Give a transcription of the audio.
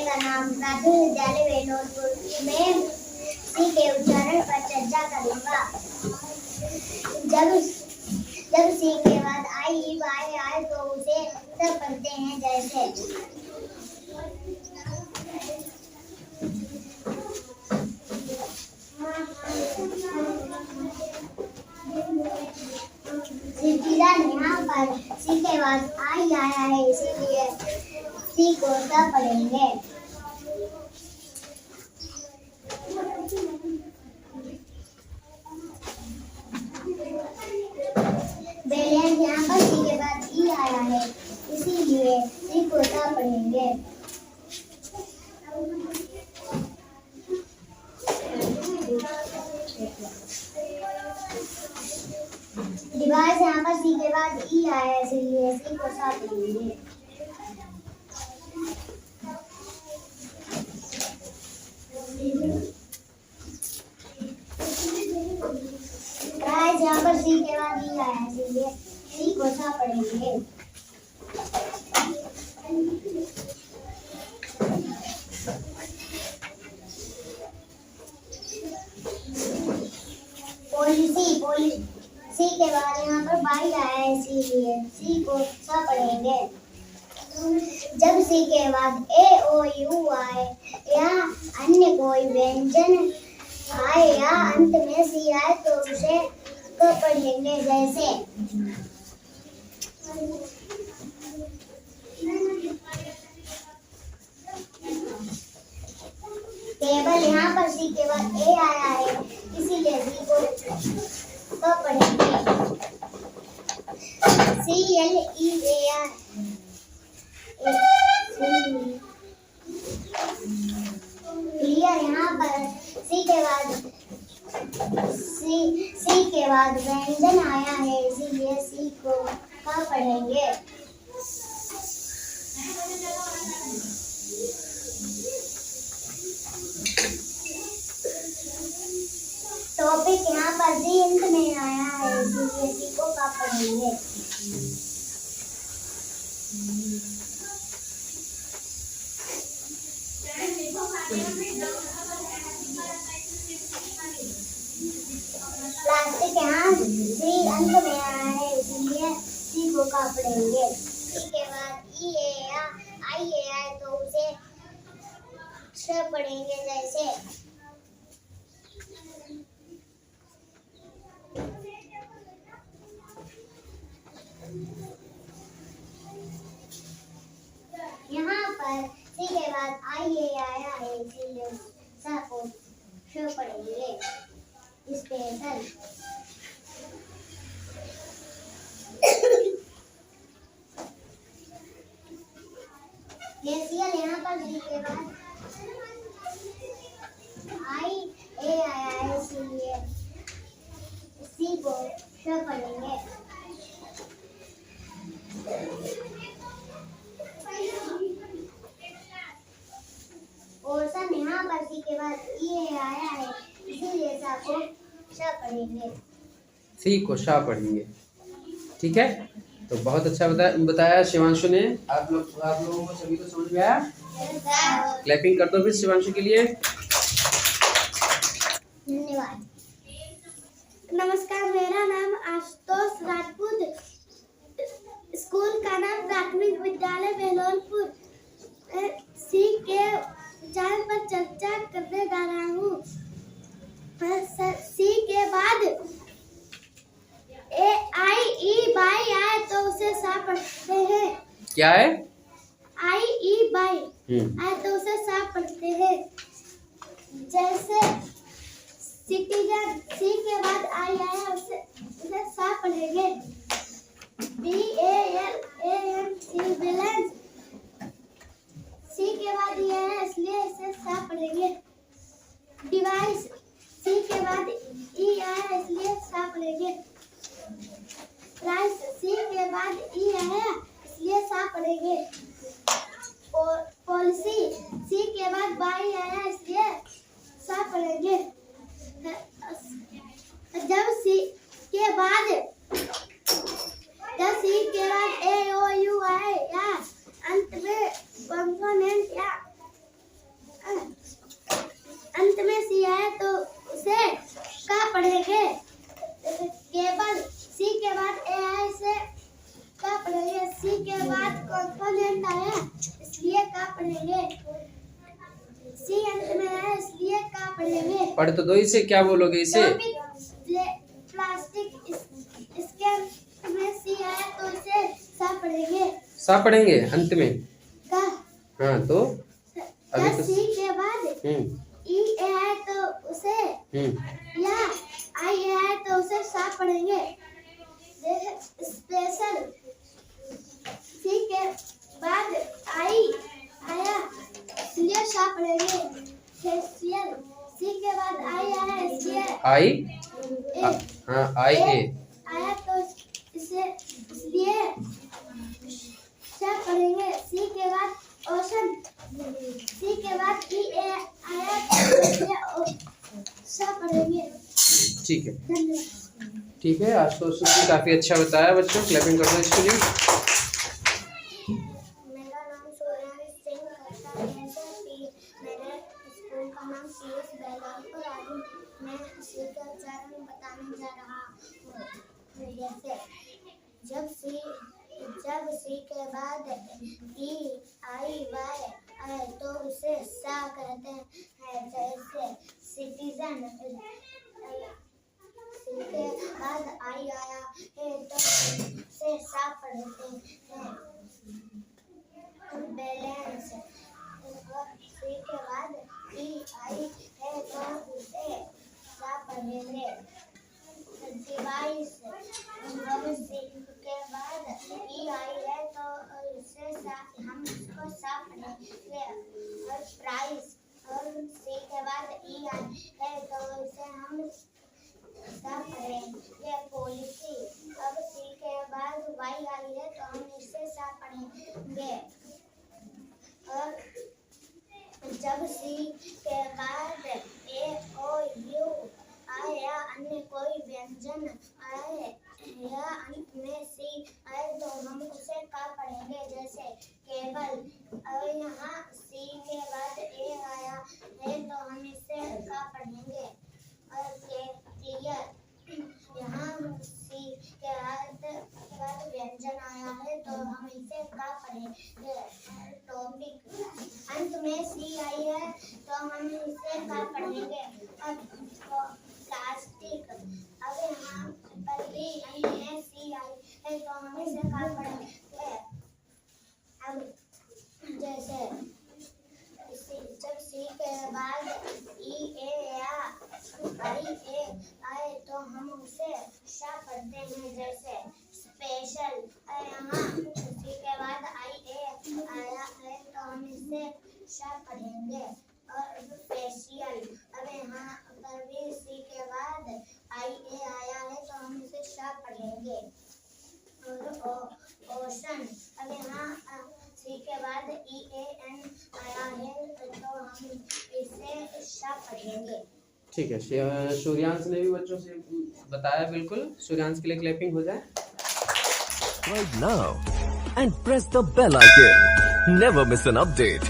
विद्यालय का नाम प्राथमिक विद्यालय वेलोरपुर में सी के उच्चारण पर चर्चा करूंगा। जब सी के बाद आई ई बाई आए तो उसे सब पढ़ते हैं जैसे यहाँ पर सी के बाद आई आया है, इसीलिए सी को सब पढ़ेंगे। बेलियन यहाँ पर सी के बाद ई आया है, इसीलिए सी को सब पढ़ेंगे। डिवाइस यहाँ पर सी के बाद ई आया है, इसलिए सी को साथ पढ़ेंगे। राइज यहाँ पर सी के बाद ई आया है, इसलिए सी को साथ पढ़ेंगे। पॉलिसी सी के बाद यहाँ पर बाई आया है, इसीलिए सी को सब पढ़ेंगे। जब सी के बाद ए ओ यू आए या अन्य कोई व्यंजन आए या अंत में सी आए तो उसे को पढ़ेंगे जैसे टेबल यहाँ पर सी के बाद ए आया है, इसीलिए सी को पढ़ेंगे। CLEAR क्लियर यहाँ पर सी के बाद व्यंजन आया है, इसीलिए सी को पढ़ेंगे। टॉपिक यहाँ पर सी अंत में आया है, इसीलिए सी को पढ़ेंगे। प्लास्टिक यहाँ सी अंत में आया है, इसलिए सी को पढ़ेंगे। सी के बाद ई ए या आई ए आए तो उसे श पढ़ेंगे जैसे यहाँ पर सी के बाद आई ए आया है, इसीलिए सा को श पढ़ेंगे। स्पेशल फेशियल यहाँ पर सी के बाद आई ए आया है, इसीलिए सी को श पढ़ेंगे। पोर्शन यहाँ पर सी के बाद ई आया है, इसीलिए सा को श पढ़ेंगे। सी को शा पढ़ेंगे। ठीक है, तो बहुत अच्छा बताया शिवांशु ने। आप लोगों को सभी को समझ में आया? क्लैपिंग कर दो फिर शिवांशु के लिए। धन्यवाद। नमस्कार, मेरा नाम आशुतोष राजपूत, स्कूल का नाम प्राथमिक विद्यालय वेलोरपुर सी के उच्चारण पर चर्चा करने जा रहा हूँ। सी के बाद ए आई ई बाई आए तो उसे सा पढ़ते हैं। क्या है? आई ई बाई आए तो उसे सा पढ़ते हैं जैसे सिटीजन। सी के बाद आई आया, उसे सा पढ़ेंगे। BALANCE बैलेंस सी के बाद ये है, इसलिए इसे सा पढ़ेंगे। डिवाइस सी के बाद ई आया, इसलिए सा पढ़ेंगे। राइस सी के बाद ई आया, इसलिए सा पढ़ेंगे। पॉलिसी सी के बाद बाई आया, इसलिए सा पढ़ेंगे। जब सी के बाद ए ओ यू आए या अंत में कॉन्सोनेंट या सी है तो उसे का पढ़ेंगे। केवल सी के बाद ए है, इसे का पढ़ेंगे। सी के बाद कॉन्सोनेंट आया इसलिए का पढ़ेंगे। सी अंत में है इसलिए का पढ़ेंगे। पढ़ तो दो इसे, क्या बोलोगे इसे? प्लास्टिक, इसके में सी है तो इसे सा पढ़ेंगे। सा पढ़ेंगे अंत में का। हाँ तो अभी तो सी के बाद ई ए है तो उसे या आई ए है तो उसे सा पढ़ेंगे। स्पेशल, सी के बाद आई आया इसलिए सा पढ़ेंगे। फेशियल, सी के बाद आई आया इसलिए आई ए हाँ आई ए आया तो इसे इसलिए सा पढ़ेंगे। सी के बाद ओशन, सी के बाद ई ए आया तो इसलिए सा पढ़ेंगे। ठीक है, धन्यवाद। ठीक है। आज तो उसने काफी अच्छा बताया बच्चों, क्लैपिंग कर दो इसके लिए। मेरा नाम सूर्यांश सिंह करता है। मेरे स्कूल का नाम पीएस बैलालपुर। आज मैं सी का उच्चारण बताने जा रहा हूँ। जैसे जब सी के बाद ई आई वाई आए तो उसे सा कहते हैं। जैसे सिटीजन, सी के बाद आई आया है तो उसे सा पढ़ते हैं। बैलेंस, सी के बाद ई आई है तो उसे सा पढ़ेंगे। डिवाइस, अब सी के बाद ई आई है तो उसे हम इसको सा पढ़ेंगे। और प्राइस, और सी के बाद ई आई है तो इसे हम सा पढ़ेंगे। पॉलिसी, अब सी के बाद वाई आई है तो हम इसे सा पढ़ेंगे। और जब सी के बाद ए ओ यू आए या अन्य कोई व्यंजन आए या अंत में सी आए तो हम उसे का पढ़ेंगे। जैसे केबल, और यहाँ सी के बाद ए आया है तो हम इसे का पढ़ेंगे। और क्लियर, यहाँ सी के बाद व्यंजन आया है तो हम इसे का पढ़ेंगे। टॉपिक, अंत में सी आई है तो हम इसे का पढ़ेंगे। और प्लास्टिक, अब यहाँ पर भी अंत में सी आई है तो हम इसे का पढ़ेंगे। अब जैसे जब सी के बाद ई ए या आई ए आए तो हम उसे सा पढ़ते हैं। जैसे स्पेशल, यहाँ सी के बाद आई ए आया है तो हम इसे सा पढ़ेंगे। और फेशियल, अब यहाँ पर भी सी के बाद आई ए आया है तो हम इसे सा पढ़ेंगे। और ओशन, अब यहाँ सी के बाद ई ए एन आया है तो हम इसे सा पढ़ेंगे। ठीक है, सूर्यांश ने भी बच्चों से बताया, बिल्कुल। सूर्यांश के लिए क्लैपिंग हो जाए। Right now and press the bell icon. Never miss an update.